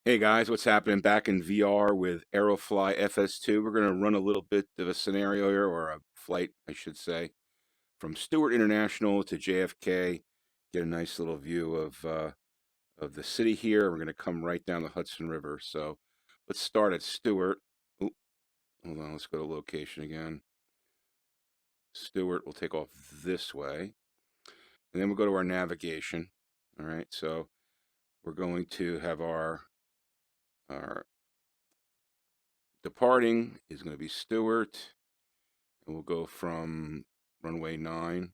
Hey guys, what's happening? Back in VR with Aerofly FS2. We're going to run a little bit of a scenario here, or a flight, I should say, from Stewart International to JFK. Get a nice little view of the city here. We're going to come right down the Hudson River. So let's start at Stewart. Oop, hold on, let's go to location again. Stewart, we'll take off this way. And then we'll go to our navigation. All right, so we're going to have our departing is going to be Stewart, and we'll go from runway 9.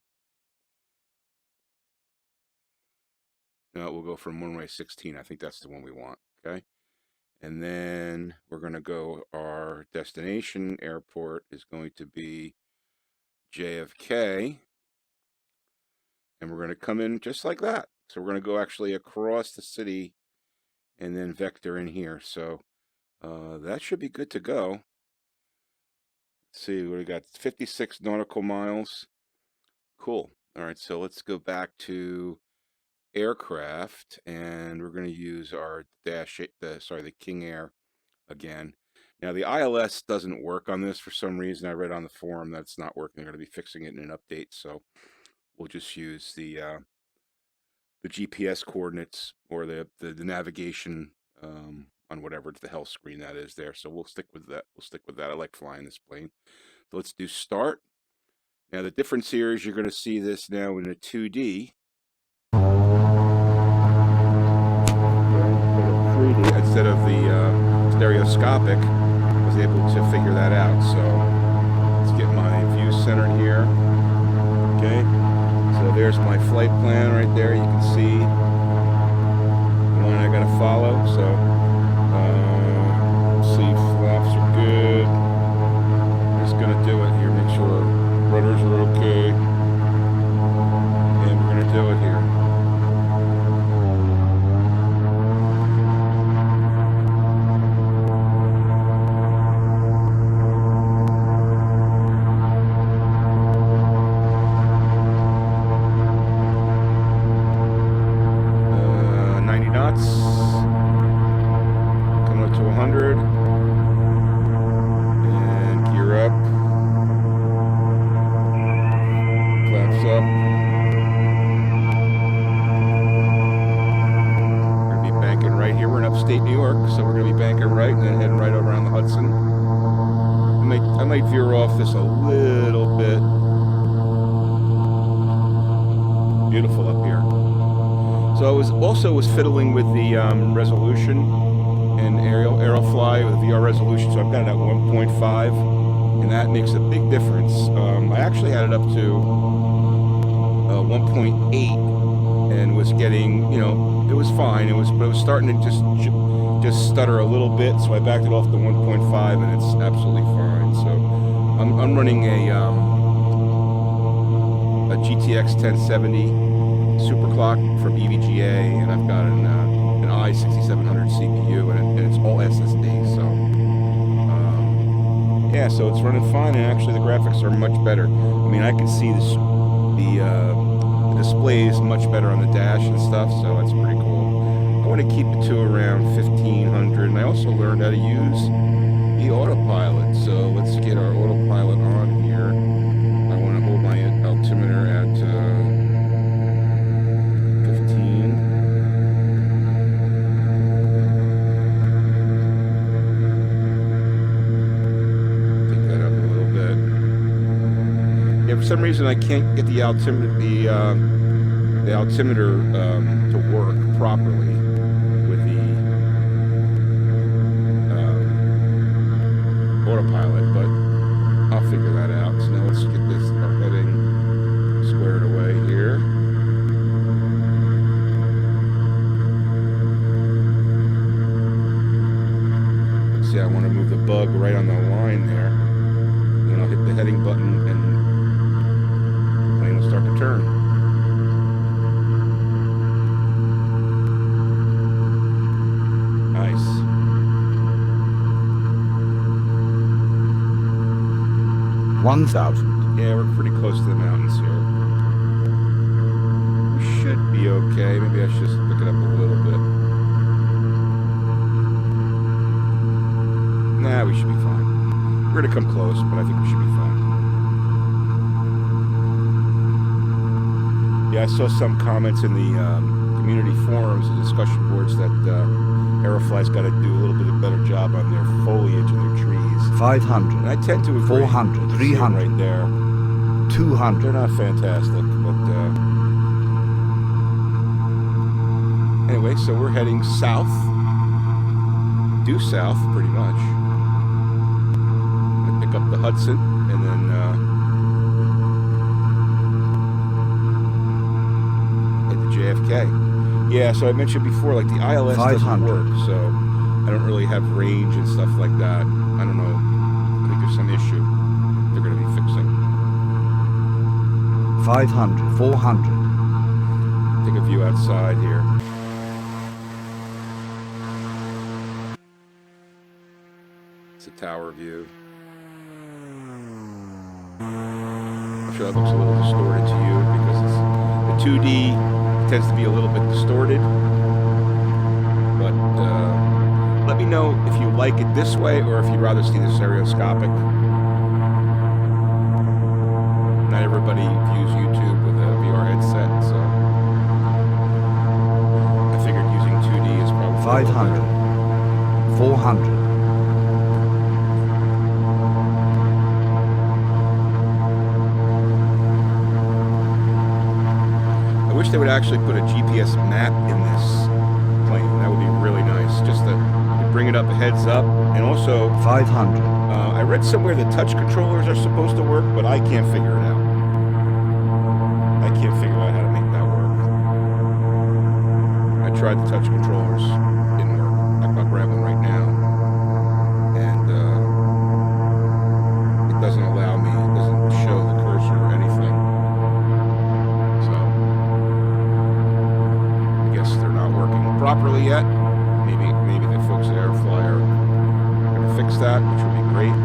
No, we'll go from runway 16. I think that's the one we want, okay? And then we're going to go, our destination airport is going to be JFK, and we're going to come in just like that. So we're going to go actually across the city and then vector in here. So that should be good to go. Let's see, we got 56 nautical miles. Cool. All right, so let's go back to aircraft, and we're going to use our the King Air again. Now the ILS doesn't work on this for some reason. I read on the forum that it's not working. They're going to be fixing it in an update, so we'll just use the GPS coordinates or the navigation on whatever the hell screen that is there. So we'll stick with that. I like flying this plane. So let's do start. Now the difference here is you're going to see this now in a 2D. 3D instead of the stereoscopic. I was able to figure that out. So let's get my view centered here. Okay, so there's my flight plan right there. You can see the one I got to follow. So see, flaps are good. Just gonna do it here. Make sure rudders are okay, and we're gonna do it here. Coming up to 100, and gear up, flaps up. We're going to be banking right here. We're in upstate New York, so we're going to be banking right and then heading right over around the Hudson. I might veer off this a little bit. Beautiful up here. So I was fiddling with the resolution in Aerofly with VR resolution. So I've got it at 1.5, and that makes a big difference. I actually had it up to 1.8, and was getting, it was fine. But it was starting to just stutter a little bit. So I backed it off to 1.5, and it's absolutely fine. So I'm running a GTX 1070. Superclock from EVGA, and I've got an i6700 CPU, and it's all SSD. So yeah, so it's running fine, and actually the graphics are much better. I mean, I can see the displays much better on the dash and stuff, so that's pretty cool. I want to keep it to around 1500, and I also learned how to use the autopilot. So let's get our autopilot on here. I want to hold my altimeter at 15. Take that up a little bit. Yeah, for some reason I can't get the altimeter to work properly with the autopilot, but I'll figure that out. So now let's get our heading squared away here. See, I want to move the bug right on the line there. Then I'll hit the heading button, and the plane will start to turn. Nice. $1,000. Yeah, we're pretty close to the mountains here. We should be okay. Maybe I should just pick it up a little bit. We're gonna come close, but I think we should be fine. Yeah, I saw some comments in the community forums and discussion boards that Aerofly's got to do a little bit of better job on their foliage and their trees. 500. And I tend to agree. 400. 300. Right there. 200. They're not fantastic, but anyway, so we're heading south. Due south, pretty much. I pick up the Hudson and then head to JFK. Yeah, so I mentioned before, like the ILS doesn't work, so I don't really have range and stuff like that. I don't know. I think there's some issue they're going to be fixing. 500. 400. Take a view outside here. It's a tower view. I'm sure that looks a little distorted to you because it's, the 2D tends to be a little bit distorted. But let me know if you like it this way or if you'd rather see the stereoscopic. Not everybody views YouTube with a VR headset, so I figured using 2D is probably 500. 400. I wish they would actually put a GPS map in this plane. That would be really nice. Just to bring it up a heads up. And also 500. I read somewhere the touch controllers are supposed to work, but I can't figure it out. I can't figure out how to make that work. I tried the touch controllers. Didn't work. I'll grab one right now. And it doesn't allow me. It doesn't show the cursor or anything. So I guess they're not working properly yet. Maybe the folks at Aerofly are going to fix that, which would be great.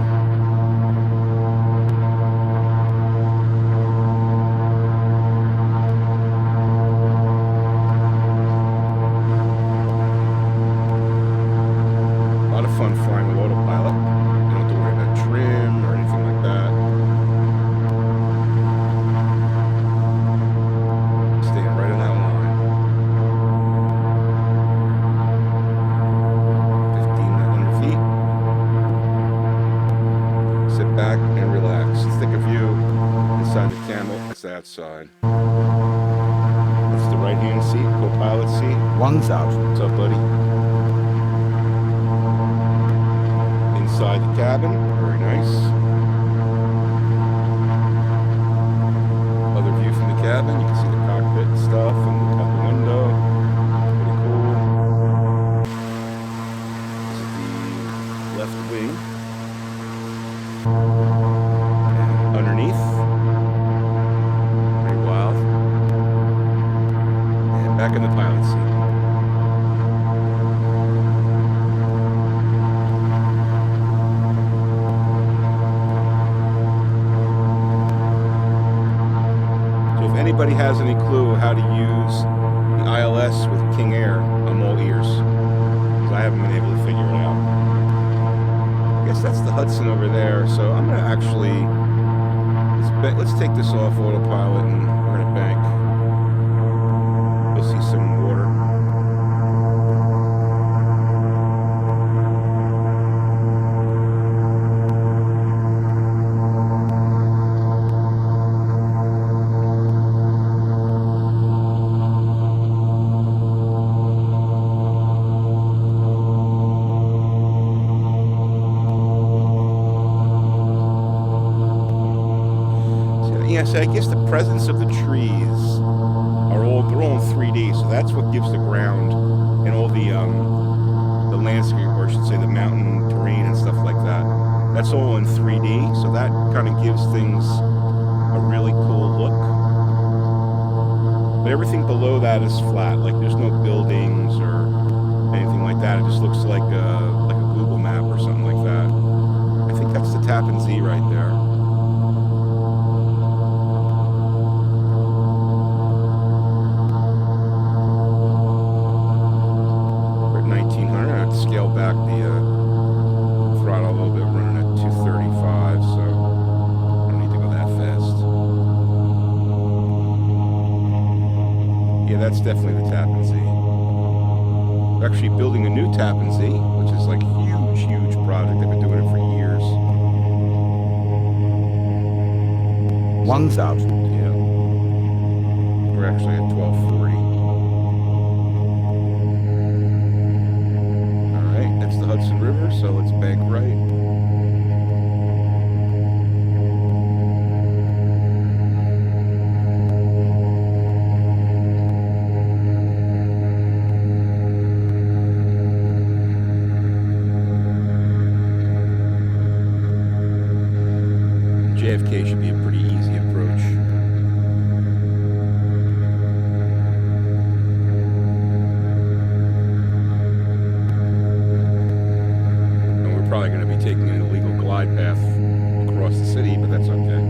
A lot of fun flying with autopilot. You don't have to worry about trim or anything like that. Staying right on that line. 1,500 feet. Sit back and relax. Think of you inside the Camel. That's the outside. That's the right-hand seat, co-pilot seat. 1,000. What's up, buddy? Inside the cabin, very nice. Other view from the cabin, you can see the cockpit and stuff and look out the window. Pretty cool. This is the left wing. And underneath, pretty wild. And back in the pilot seat. Anybody has any clue how to use the ILS with King Air, I'm all ears. Because I haven't been able to figure it out. I guess that's the Hudson over there. So I'm going to actually, let's take this off autopilot and we're going to bank. You'll see some water. Yes, I guess the presence of the trees they're all in 3D, so that's what gives the ground and all the landscape, or I should say the mountain terrain and stuff like that. That's all in 3D, so that kind of gives things a really cool look. But everything below that is flat, like there's no buildings or anything like that. It just looks like a Google map or something like that. I think that's the Tappan Zee right there. Scale back the throttle a little bit, running at 235. Yeah, that's definitely the Tappan Zee. We're actually building a new Tappan Zee, which is like huge, huge project. They've been doing it for years. 1,000. Yeah. We're actually at 1240. All right, that's the Hudson River, so let's bank right. JFK should be a pretty easy approach. And we're probably going to be taking an illegal glide path across the city, but that's okay.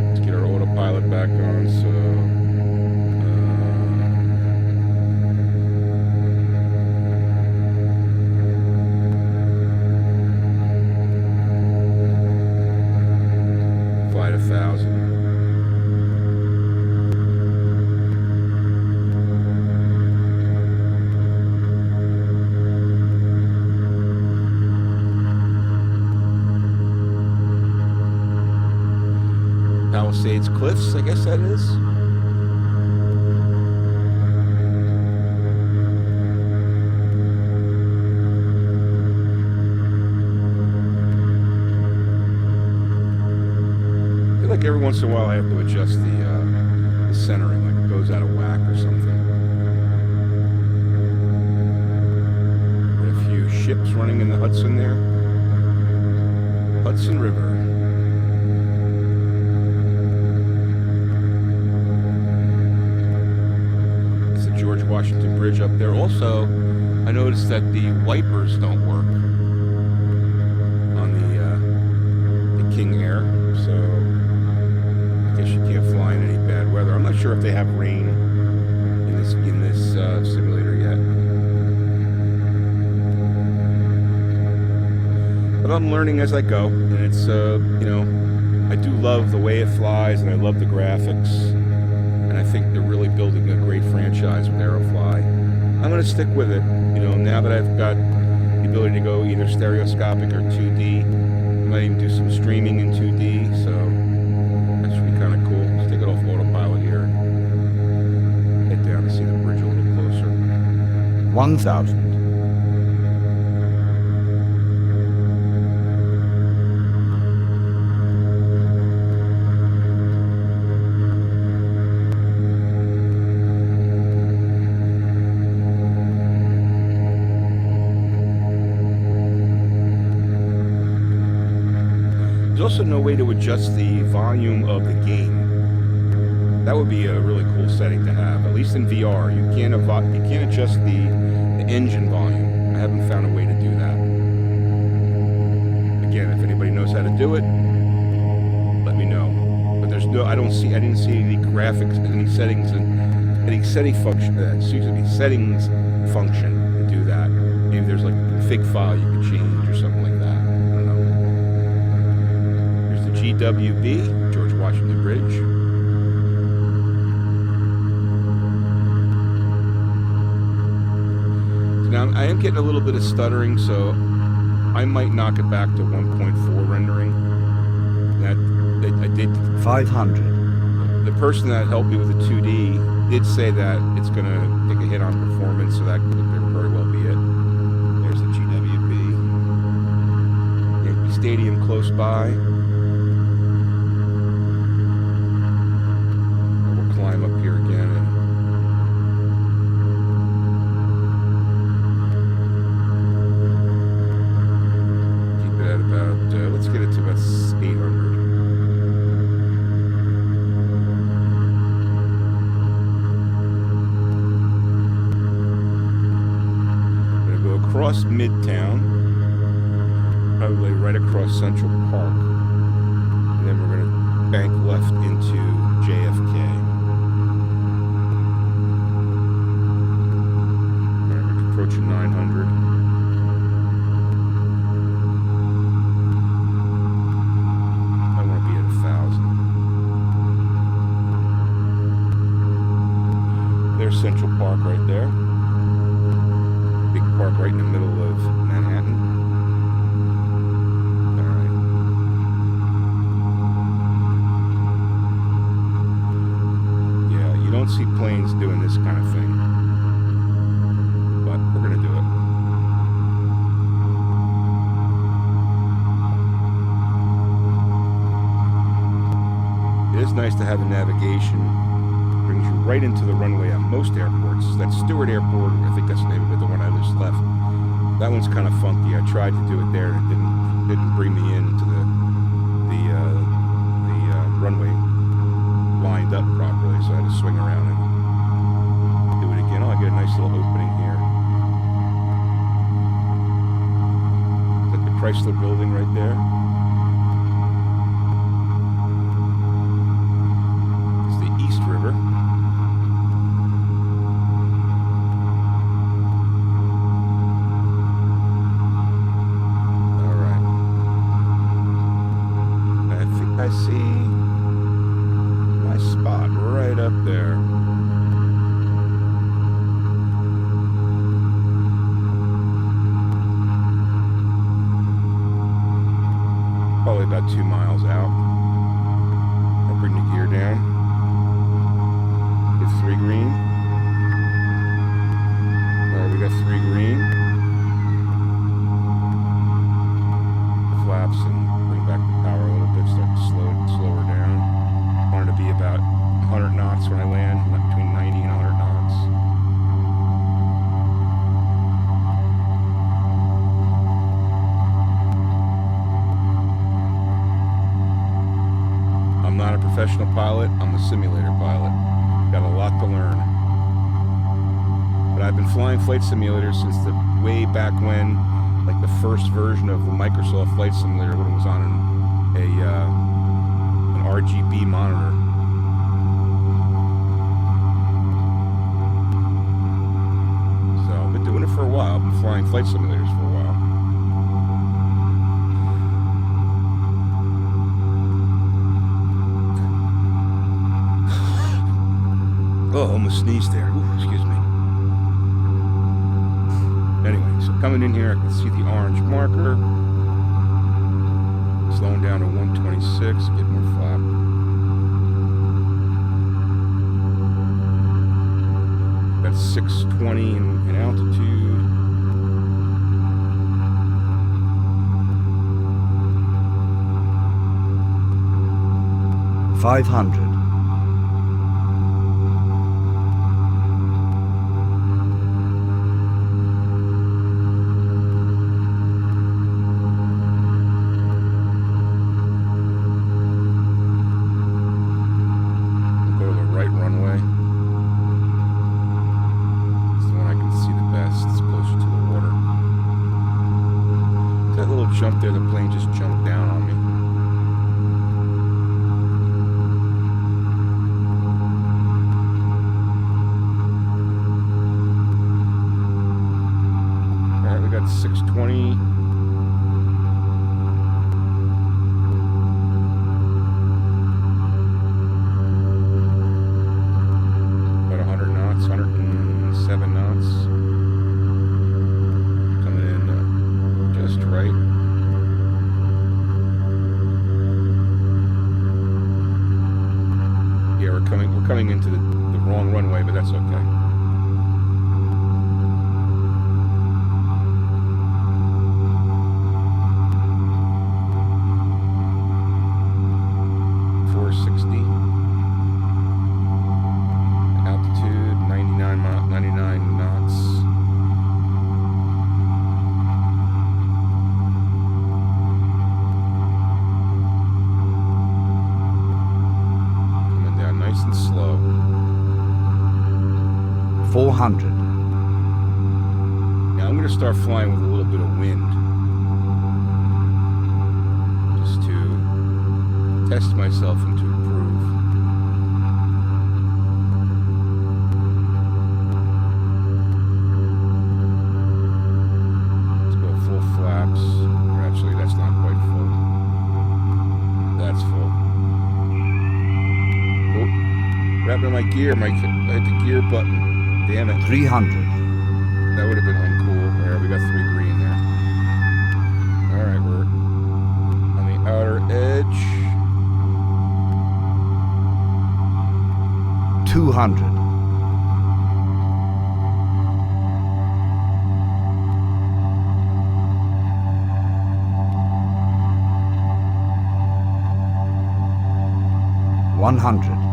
Let's get our autopilot back on, so... flight 1,000. Palisades Cliffs, I guess that is. I feel like every once in a while I have to adjust the centering, like it goes out of whack or something. Got a few ships running in the Hudson there. Hudson River. George Washington Bridge up there. Also, I noticed that the wipers don't work on the King Air, so I guess you can't fly in any bad weather. I'm not sure if they have rain in this simulator yet, but I'm learning as I go, and it's you know, I do love the way it flies, and I love the graphics. And I think they're really building a great franchise with Aerofly. I'm going to stick with it. You know, now that I've got the ability to go either stereoscopic or 2D, I might even do some streaming in 2D, so that should be kind of cool. Let's take it off autopilot here. Head down to see the bridge a little closer. 1,000. There's also no way to adjust the volume of the game. That would be a really cool setting to have. At least in VR, you can't adjust the engine volume. I haven't found a way to do that. Again, if anybody knows how to do it, let me know. But there's no, I didn't see any graphics, any settings, any settings function to do that. Maybe there's like a config file you can change or something like that. GWB, George Washington Bridge. So now I am getting a little bit of stuttering, so I might knock it back to 1.4 rendering. That I did. 500. The person that helped me with the 2D did say that it's going to take a hit on performance, so that could very well be it. There's the GWB. Yankee Stadium close by. Climb up here again and keep it at about, let's get it to about 800. I'm going to go across Midtown, probably right across Central Park, and then we're going to bank left into JFK. Approaching 900. I want to be at 1,000. Central Park right there. Big park right in the middle of Manhattan. Alright. Yeah, you don't see planes doing this kind of thing. But we're going to do it. It is nice to have a navigation. Brings you right into the runway at most airports. That Stewart Airport, I think that's the name of it, the one I just left. That one's kind of funky. I tried to do it there, and it didn't bring me into the runway lined up properly, so I had to swing around and do it again. Oh, I get a nice little opening here. Is that the Chrysler Building right there? It's the East River. I see my spot right up there. Probably about 2 miles out. I'll bring the gear down. Get 3 green. Alright, we got 3 green. Flaps and bring back the power a little bit, start to slow her down. Wanted to be about 100 knots when I land, between 90 and 100 knots. I'm not a professional pilot, I'm a simulator pilot. Got a lot to learn. But I've been flying flight simulators since the way back when, like the first version of the Microsoft Flight Simulator when it was on an RGB monitor. So I've been doing it for a while. I've been flying flight simulators for a while. Oh, almost sneezed there. Ooh, excuse me. Anyway, so coming in here, I can see the orange marker. Slowing down to 126, get more flap. That's 620 in altitude. $500. Jump there, the plane just jumped down on me. Alright, we got 620. About 100 knots, 107 knots. Coming in just right. We're coming into the wrong runway, but that's okay. Altitude 99 knots. Nice and slow. 400. Now I'm going to start flying with a little bit of wind. Just to test myself and to improve. Let's go full flaps. Or actually, that's not quite full. That's full. Grabbing my gear, I hit the gear button. Damn it. 300. That would have been uncool. There, we got 3 green there. Alright, we're on the outer edge. 200. 100.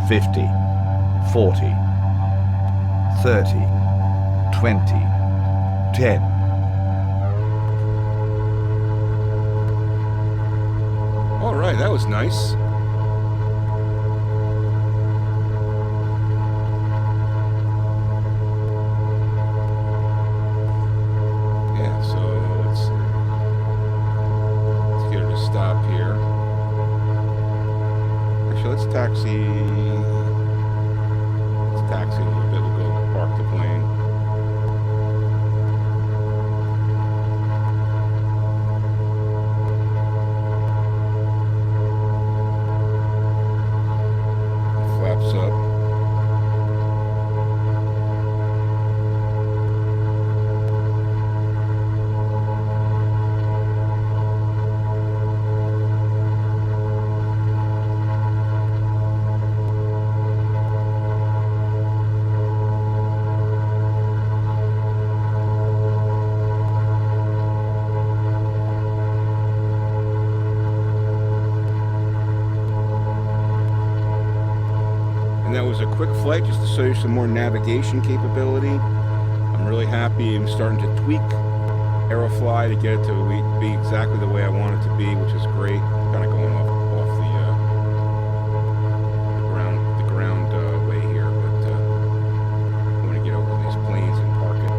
50, 40, 30, 20, 10. All right, that was nice. Yeah, so let's see. Let's get her to stop here. Actually, let's taxi. Let's taxi a little bit. We'll go park the plane. Flaps up. That was a quick flight just to show you some more navigation capability. I'm really happy. I'm starting to tweak Aerofly to get it to be exactly the way I want it to be, which is great. Kind of going off the ground way here, but I'm going to get over these planes and park it.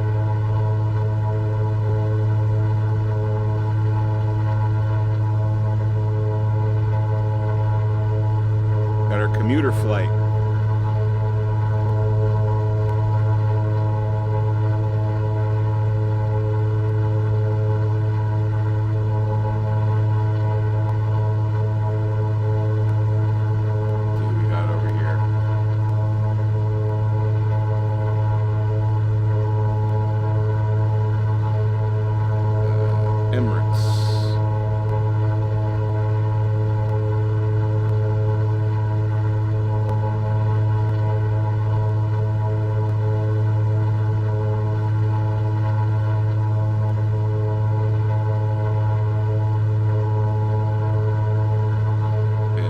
Got our commuter flight.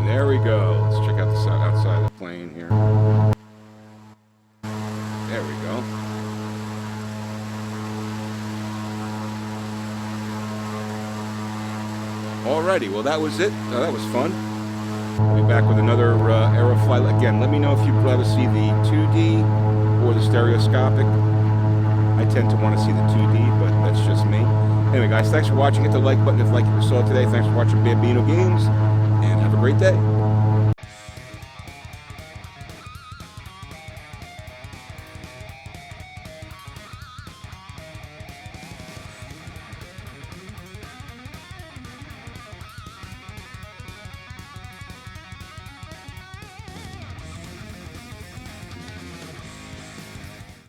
There we go. Let's check out the side, outside of the plane here. There we go. Alrighty, well that was it. That was fun. I'll be back with another Aerofly. Again, let me know if you'd rather see the 2D or the stereoscopic. I tend to want to see the 2D, but that's just me. Anyway guys, thanks for watching. Hit the like button if you like what you saw today. Thanks for watching Bambino Games, and have a great day.